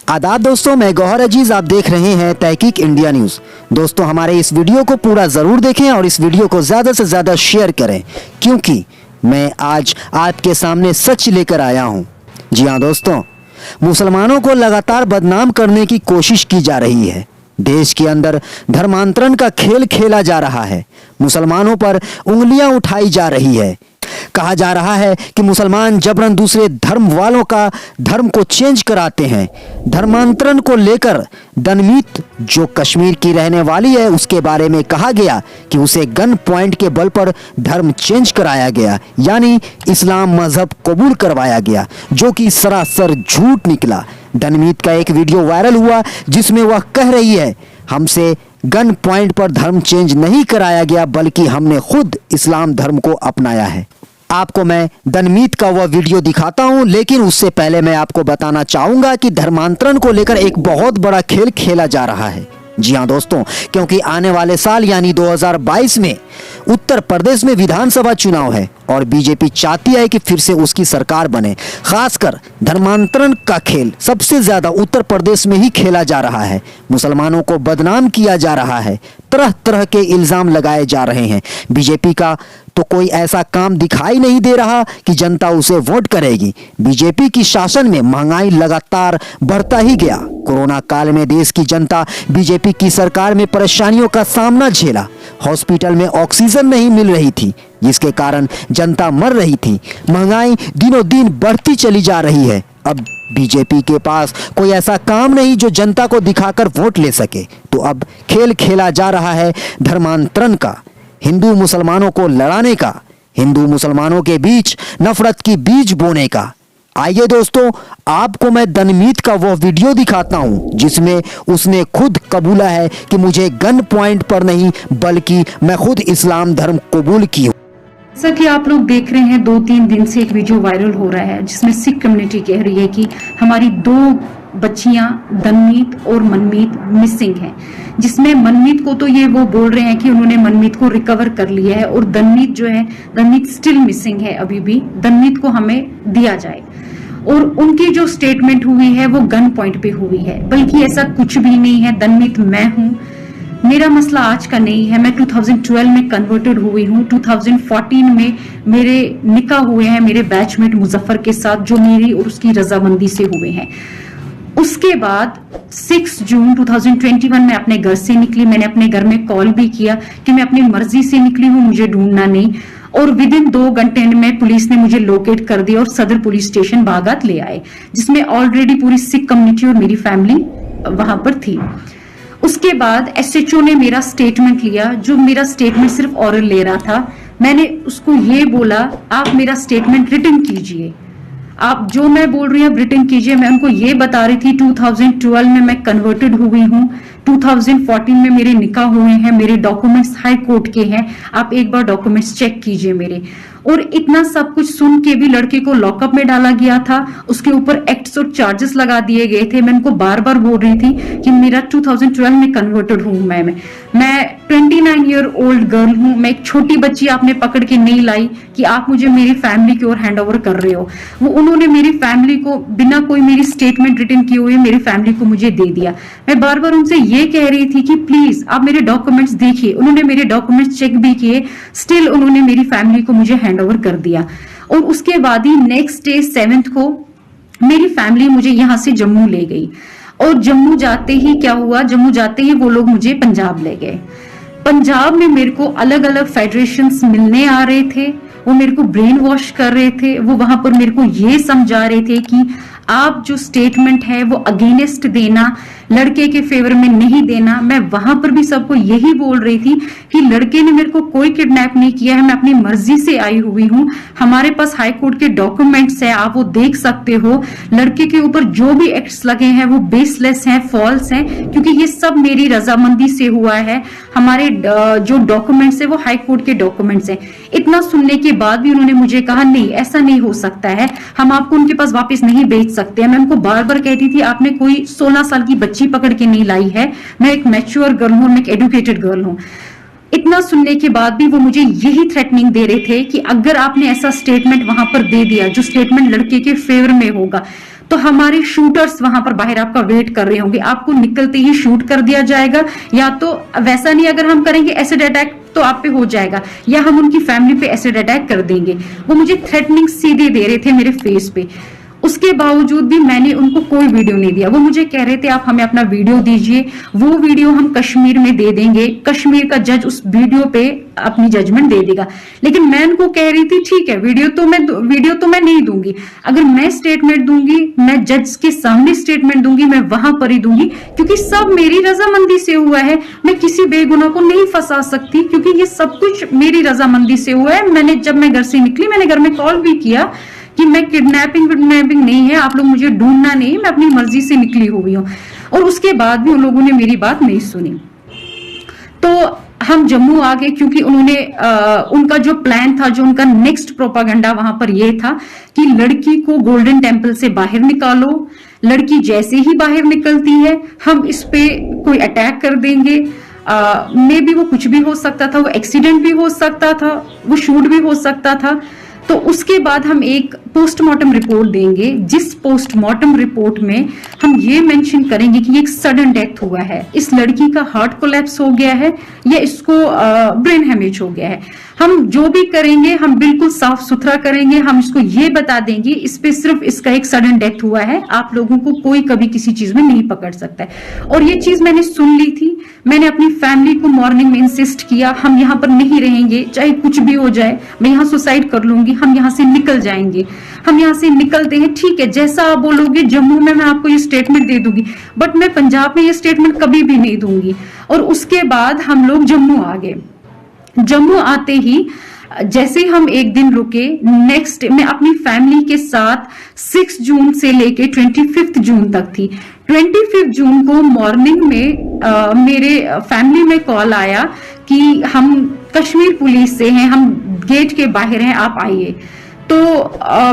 आदाब दोस्तों, मैं गौहर अजीज, आप देख रहे हैं तहकीक इंडिया न्यूज। दोस्तों, हमारे इस वीडियो को पूरा जरूर देखें और इस वीडियो को ज्यादा से ज्यादा शेयर करें, क्योंकि मैं आज आपके सामने सच लेकर आया हूं। जी हां दोस्तों, मुसलमानों को लगातार बदनाम करने की कोशिश की जा रही है। देश के अंदर धर्मांतरण का खेल खेला जा रहा है। मुसलमानों पर उंगलियां उठाई जा रही है। कहा जा रहा है कि मुसलमान जबरन दूसरे धर्म वालों का धर्म को चेंज कराते हैं। धर्मांतरण को लेकर दनमीत, जो कश्मीर की रहने वाली है, उसके बारे में कहा गया कि उसे गन पॉइंट के बल पर धर्म चेंज कराया गया, यानी इस्लाम मजहब कबूल करवाया गया, जो कि सरासर झूठ निकला। दनमीत का एक वीडियो वायरल हुआ जिसमें वह कह रही है, हमसे गन पॉइंट पर धर्म चेंज नहीं कराया गया, बल्कि हमने खुद इस्लाम धर्म को अपनाया है। आपको मैं दनमीत का वह वीडियो दिखाता हूं, लेकिन उससे पहले मैं आपको बताना चाहूंगा कि धर्मांतरण को लेकर एक बहुत बड़ा खेल खेला जा रहा है। जी हां दोस्तों, क्योंकि आने वाले साल यानी 2022 में उत्तर प्रदेश में विधानसभा चुनाव है और बीजेपी चाहती है कि फिर से उसकी सरकार बने। खासकर धर्मांतरण का खेल सबसे ज्यादा उत्तर प्रदेश में ही खेला जा रहा है। मुसलमानों को बदनाम किया जा रहा है, तरह तरह के इल्जाम लगाए जा रहे हैं। बीजेपी का तो कोई ऐसा काम दिखाई नहीं दे रहा कि जनता उसे वोट करेगी। बीजेपी की शासन में महंगाई लगातार बढ़ता ही गया। कोरोना काल में देश की जनता बीजेपी की सरकार में परेशानियों का सामना झेला। हॉस्पिटल में ऑक्सीजन नहीं मिल रही थी, जिसके कारण जनता मर रही थी। महंगाई दिनों दिन बढ़ती चली जा रही है। अब बीजेपी के पास कोई ऐसा काम नहीं जो जनता को दिखाकर वोट ले सके। तो अब खेल खेला जा रहा है धर्मांतरण का, हिंदू मुसलमानों को लड़ाने का, हिंदू मुसलमानों के बीच नफरत की बीज बोने का। आइए दोस्तों, आपको मैं दनमीत का वो वीडियो दिखाता हूं जिसमें उसने खुद कबूला है कि मुझे गन पॉइंट पर नहीं, बल्कि मैं खुद इस्लाम धर्म कबूल की हूं। जैसा कि आप लोग देख रहे हैं, 2-3 दिन से एक वीडियो वायरल हो रहा है जिसमें सिख कम्युनिटी कह रही है कि हमारी 2 बच्चियां दनमीत और मनमीत मिसिंग हैं। जिसमें मनमीत को तो ये वो बोल रहे हैं कि उन्होंने मनमीत को रिकवर कर लिया है, और दनमीत जो है, दनमीत स्टिल मिसिंग है अभी भी। दनमीत को हमें दिया जाए। और उनकी जो स्टेटमेंट हुई है वो गन पॉइंट पे हुई है, बल्कि ऐसा कुछ भी नहीं है। दनमीत मैं हूं, मेरा मसला आज का नहीं है। मैं 2012 में कन्वर्टेड हुई हूँ। 2014 में मेरे निकाह हुए हैं मेरे बैचमेट मुजफ्फर के साथ, जो मेरी और उसकी रजामंदी से हुए हैं। उसके बाद 6 जून 2021 में अपने घर से निकली। मैंने अपने घर में कॉल भी किया कि मैं अपनी मर्जी से निकली हूँ, मुझे ढूंढना नहीं। और विदिन 2 घंटे में पुलिस ने मुझे लोकेट कर दिया और सदर पुलिस स्टेशन बागात ले आए, जिसमें ऑलरेडी पूरी सिख कम्युनिटी और मेरी फैमिली वहां पर थी। उसके बाद एसएचओ ने मेरा स्टेटमेंट लिया, जो मेरा स्टेटमेंट सिर्फ ऑरल ले रहा था। मैंने उसको ये बोला, आप मेरा स्टेटमेंट रिटन कीजिए, आप जो मैं बोल रही हूँ आप रिटन कीजिए। मैं उनको ये बता रही थी 2012 में मैं कन्वर्टेड हुई हूँ, 2014 में मेरे निकाह हुए हैं, मेरे डॉक्यूमेंट्स हाई कोर्ट के हैं, आप एक बार डॉक्यूमेंट्स चेक कीजिए मेरे। और इतना सब कुछ सुन के भी लड़के को लॉकअप में डाला गया था, उसके ऊपर एक्ट्स और चार्जेस लगा दिए गए थे। मैं उनको बार बार बोल रही थी कि मेरा 2012 में कन्वर्टेड हूँ मैं 29 ईयर ओल्ड गर्ल हूँ। मैं एक छोटी बच्ची आपने पकड़ के नहीं लाई कि आप मुझे मेरी फैमिली की ओर हैंड ओवर कर रहे हो। वो उन्होंने मेरी फैमिली को बिना कोई मेरी स्टेटमेंट रिटन किए हुए मेरी फैमिली को मुझे दे दिया। मैं बार बार उनसे ये कह रही थी कि प्लीज आप मेरे डॉक्यूमेंट्स देखिए। उन्होंने मेरे डॉक्यूमेंट्स चेक भी किए, स्टिल उन्होंने मेरी फैमिली को मुझे हैंड ओवर कर दिया। और उसके बाद ही नेक्स्ट डे 7th को मेरी फैमिली मुझे यहां से जम्मू ले गई। और जम्मू जाते ही क्या हुआ, जम्मू जाते ही वो लोग मुझे पंजाब ले गए। पंजाब में मेरे को अलग अलग फेडरेशंस मिलने आ रहे थे, वो मेरे को ब्रेन वॉश कर रहे थे। वो वहां पर मेरे को ये समझा रहे थे कि आप जो स्टेटमेंट है वो अगेंस्ट देना, लड़के के फेवर में नहीं देना। मैं वहां पर भी सबको यही बोल रही थी कि लड़के ने मेरे को कोई किडनैप नहीं किया है, मैं अपनी मर्जी से आई हुई हूँ। हमारे पास हाई कोर्ट के डॉक्यूमेंट्स है, आप वो देख सकते हो। लड़के के ऊपर जो भी एक्ट्स लगे हैं वो बेसलेस हैं, फॉल्स हैं, क्योंकि ये सब मेरी रजामंदी से हुआ है। हमारे जो डॉक्यूमेंट्स है वो हाई कोर्ट के डॉक्यूमेंट्स हैं। इतना सुनने के बाद भी उन्होंने मुझे कहा नहीं, ऐसा नहीं हो सकता है, हम आपको उनके पास वापस नहीं भेज सकते हैं। मैं उनको बार बार कहती थी आपने कोई 16 साल की बच्ची पकड़ के नहीं लाई है, मैं एक मैच्योर गर्ल हूं, मैं एक एडुकेटेड गर्ल हूं। इतना सुनने के बाद भी वो मुझे यही थ्रेटनिंग दे रहे थे कि अगर आपने ऐसा स्टेटमेंट वहां पर दे दिया जो स्टेटमेंट लड़के के फेवर में होगा, तो हमारे शूटर्स वहां पर बाहर आपका वेट कर रहे होंगे, आपको निकलते ही शूट कर दिया जाएगा, या तो वैसा नहीं अगर हम करेंगे एसिड अटैक तो आप पे हो जाएगा, या हम उनकी फैमिली पे एसिड अटैक कर देंगे। वो मुझे थ्रेटनिंग सीधे दे रहे थे मेरे फेस पे। उसके बावजूद भी मैंने उनको कोई वीडियो नहीं दिया। वो मुझे कह रहे थे आप हमें अपना वीडियो दीजिए, वो वीडियो हम कश्मीर में दे देंगे, कश्मीर का जज उस वीडियो पे अपनी जजमेंट दे देगा। लेकिन मैं उनको कह रही थी ठीक है वीडियो तो मैं नहीं दूंगी, अगर मैं स्टेटमेंट दूंगी, मैं जज के सामने स्टेटमेंट दूंगी, मैं वहां पर ही दूंगी, क्योंकि सब मेरी रजामंदी से हुआ है। मैं किसी बेगुनाह को नहीं फंसा सकती, क्योंकि ये सब कुछ मेरी रजामंदी से हुआ है। जब मैं घर से निकली, मैंने घर में कॉल भी किया कि मैं किडनैपिंग नहीं है, आप लोग मुझे ढूंढना नहीं, मैं अपनी मर्जी से निकली हुई हूँ। और उसके बाद भी उन लोगों ने मेरी बात नहीं सुनी। तो हम जम्मू आ गए, क्योंकि उन्होंने उनका जो प्लान था, जो उनका नेक्स्ट प्रोपागेंडा वहां पर यह था कि लड़की को गोल्डन टेम्पल से बाहर निकालो, लड़की जैसे ही बाहर निकलती है हम इस पे कोई अटैक कर देंगे। मे बी वो कुछ भी हो सकता था, वो एक्सीडेंट भी हो सकता था, वो शूट भी हो सकता था। तो उसके बाद हम एक पोस्टमार्टम रिपोर्ट देंगे, जिस पोस्टमार्टम रिपोर्ट में हम ये मेंशन करेंगे कि ये एक सडन डेथ हुआ है, इस लड़की का हार्ट कोलैप्स हो गया है या इसको ब्रेन हेमेज हो गया है। हम जो भी करेंगे हम बिल्कुल साफ सुथरा करेंगे। हम इसको ये बता देंगे इस पे सिर्फ इसका एक सडन डेथ हुआ है, आप लोगों को कोई कभी किसी चीज में नहीं पकड़ सकता है। और ये चीज मैंने सुन ली थी। मैंने अपनी फैमिली को मॉर्निंग में इंसिस्ट किया, हम यहाँ पर नहीं रहेंगे, चाहे कुछ भी हो जाए, मैं यहाँ सुसाइड कर लूंगी, हम यहाँ से निकल जाएंगे। हम यहाँ से निकलते हैं, ठीक है, जैसा आप बोलोगे जम्मू में मैं आपको ये स्टेटमेंट दे दूंगी, बट मैं पंजाब में ये स्टेटमेंट कभी भी नहीं दूंगी। और उसके बाद हम लोग जम्मू आ गए। जम्मू आते ही जैसे हम एक दिन रुके, नेक्स्ट मैं अपनी फैमिली के साथ 6 जून से लेके 25 जून तक थी। 25 जून को मॉर्निंग में मेरे फैमिली में कॉल आया कि हम कश्मीर पुलिस से हैं, हम गेट के बाहर हैं, आप आइए। तो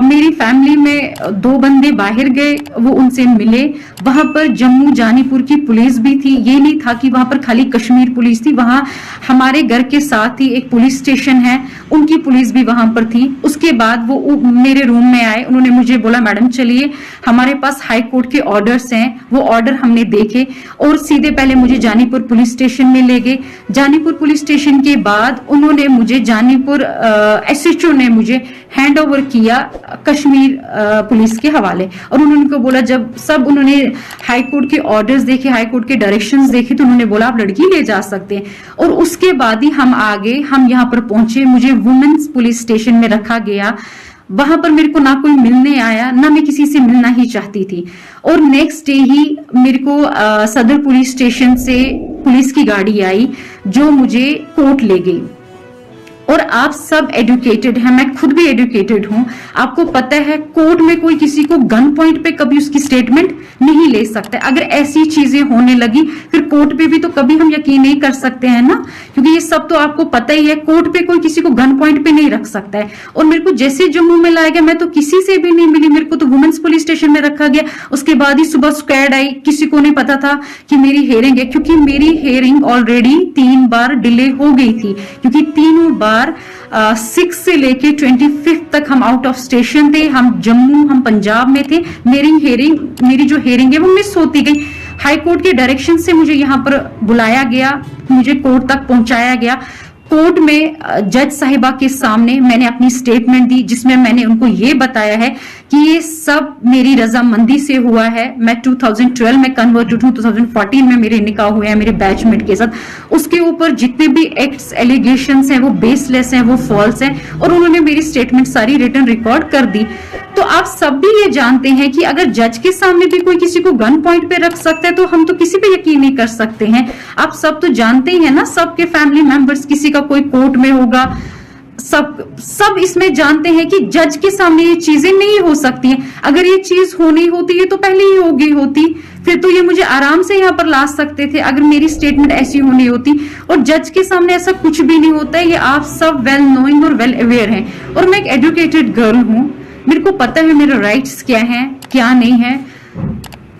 मेरी फैमिली में 2 बंदे बाहर गए, वो उनसे मिले। वहां पर जम्मू जानीपुर की पुलिस भी थी, ये नहीं था कि वहां पर खाली कश्मीर पुलिस थी, वहां हमारे घर के साथ ही एक पुलिस स्टेशन है, उनकी पुलिस भी वहां पर थी। उसके बाद वो मेरे रूम में आए, उन्होंने मुझे बोला मैडम चलिए, हमारे पास हाई कोर्ट के ऑर्डर्स हैं। वो ऑर्डर हमने देखे और सीधे पहले मुझे जानीपुर पुलिस स्टेशन में ले गए। जानीपुर पुलिस स्टेशन के बाद उन्होंने मुझे जानीपुर SHO ने मुझे हैंड ओवर किया कश्मीर पुलिस के हवाले। और उन्होंने को बोला, जब सब उन्होंने हाई कोर्ट के ऑर्डर्स देखे, हाई कोर्ट के डायरेक्शंस देखे, तो उन्होंने बोला आप लड़की ले जा सकते हैं। और उसके बाद ही हम आगे हम यहाँ पर पहुंचे, मुझे वुमेन्स पुलिस स्टेशन में रखा गया। वहां पर मेरे को ना कोई मिलने आया, ना मैं किसी से मिलना ही चाहती थी। और नेक्स्ट डे ही मेरे को सदर पुलिस स्टेशन से पुलिस की गाड़ी आई जो मुझे कोर्ट ले गई। और आप सब एजुकेटेड हैं, मैं खुद भी एजुकेटेड हूं, आपको पता है कोर्ट में कोई किसी को गन पॉइंट पे कभी उसकी स्टेटमेंट नहीं ले सकता। अगर ऐसी चीजें होने लगी फिर कोर्ट पे भी तो कभी हम यकीन नहीं कर सकते हैं ना, क्योंकि ये सब तो आपको पता ही है, कोर्ट पे कोई किसी को गन पॉइंट पे नहीं रख सकता है। और मेरे को जैसे जम्मू में लाया गया, मैं तो किसी से भी नहीं मिली, मेरे को तो वुमेन्स पुलिस स्टेशन में रखा गया। उसके बाद ही सुबह स्क्वाड आई, किसी को नहीं पता था कि मेरी हेयरिंग है, क्योंकि मेरी हेयरिंग ऑलरेडी 3 बार डिले हो गई थी, क्योंकि तीनों बार 6 से लेके 25 तक हम आउट ऑफ स्टेशन थे, हम जम्मू, हम पंजाब में थे। मेरी जो हेयरिंग है वो मिस होती गई। हाई कोर्ट के डायरेक्शन से मुझे यहाँ पर बुलाया गया, मुझे कोर्ट तक पहुंचाया गया। कोर्ट में जज साहिबा के सामने मैंने अपनी स्टेटमेंट दी, जिसमें मैंने उनको ये बताया है कि ये सब मेरी रजामंदी से हुआ है। मैं 2012 में कन्वर्टेड हूँ, 2014 में मेरे निकाह हुए हैं मेरे बैचमेट के साथ। उसके ऊपर जितने भी एक्ट्स एलिगेशंस हैं वो बेसलेस हैं, वो फॉल्स हैं, और उन्होंने मेरी स्टेटमेंट सारी रिटन रिकॉर्ड कर दी। तो आप सब भी ये जानते हैं कि अगर जज के सामने भी कोई किसी को गन पॉइंट पे रख सकता है तो हम तो किसी पे यकीन नहीं कर सकते हैं। आप सब तो जानते ही हैं ना, सबके फैमिली मेंबर्स, किसी का कोई कोर्ट में होगा, सब इसमें जानते हैं कि जज के सामने ये चीजें नहीं हो सकती हैं। अगर ये चीज होनी होती है तो पहले ही हो गई होती, फिर तो ये मुझे आराम से यहाँ पर ला सकते थे अगर मेरी स्टेटमेंट ऐसी होनी होती। और जज के सामने ऐसा कुछ भी नहीं होता है, ये आप सब वेल नोइंग और वेल अवेयर हैं। और मैं एक एजुकेटेड गर्ल हूँ, मेरे को पता है मेरे राइट्स क्या हैं क्या नहीं है।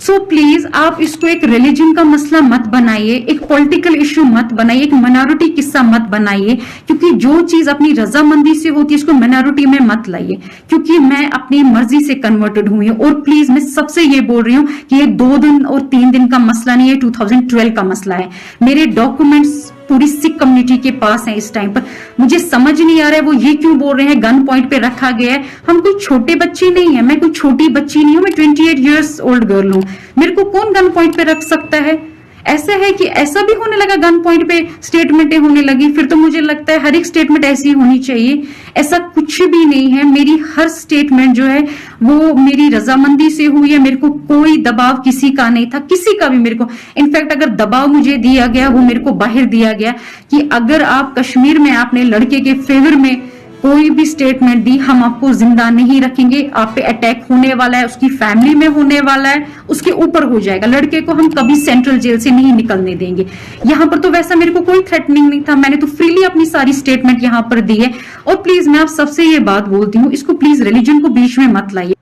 सो प्लीज आप इसको एक रिलीजन का मसला मत बनाइए, एक पॉलिटिकल इश्यू मत बनाइए, एक माइनॉरिटी किस्सा मत बनाइए, क्योंकि जो चीज अपनी रजामंदी से होती है उसको माइनॉरिटी में मत लाइए, क्योंकि मैं अपनी मर्जी से कन्वर्टेड हुई हूं। और प्लीज मैं सबसे ये बोल रही हूं कि ये 2 दिन और 3 दिन का मसला नहीं है, 2012 का मसला है। मेरे डॉक्यूमेंट्स पूरी सिख कम्युनिटी के पास है इस टाइम पर। मुझे समझ नहीं आ रहा है वो ये क्यों बोल रहे हैं गन पॉइंट पे रखा गया है। हम कोई छोटे बच्चे नहीं है, मैं कोई छोटी बच्ची नहीं हूं, मैं 28 इयर्स ओल्ड गर्ल हूं। मेरे को कौन गन पॉइंट पे रख सकता है? ऐसा है कि ऐसा भी होने लगा, गन पॉइंट पे स्टेटमेंटें होने लगी, फिर तो मुझे लगता है हर एक स्टेटमेंट ऐसी होनी चाहिए। ऐसा कुछ भी नहीं है, मेरी हर स्टेटमेंट जो है वो मेरी रजामंदी से हुई है। मेरे को कोई दबाव किसी का नहीं था, किसी का भी मेरे को। इनफैक्ट अगर दबाव मुझे दिया गया वो मेरे को बाहर दिया गया कि अगर आप कश्मीर में आपने लड़के के फेवर में कोई भी स्टेटमेंट दी, हम आपको जिंदा नहीं रखेंगे, आप पे अटैक होने वाला है, उसकी फैमिली में होने वाला है, उसके ऊपर हो जाएगा। लड़के को हम कभी सेंट्रल जेल से नहीं निकलने देंगे। यहां पर तो वैसा मेरे को कोई थ्रेटनिंग नहीं था, मैंने तो फ्रीली अपनी सारी स्टेटमेंट यहां पर दी है। और प्लीज मैं आप सबसे ये बात बोलती हूँ, इसको प्लीज रिलीजन को बीच में मत लाइए।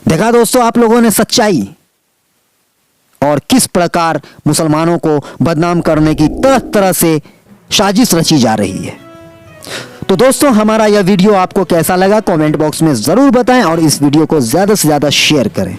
देखा दोस्तों आप लोगों ने सच्चाई और किस प्रकार मुसलमानों को बदनाम करने की तरह तरह से साजिश रची जा रही है। तो दोस्तों हमारा यह वीडियो आपको कैसा लगा कमेंट बॉक्स में जरूर बताएं और इस वीडियो को ज्यादा से ज्यादा शेयर करें।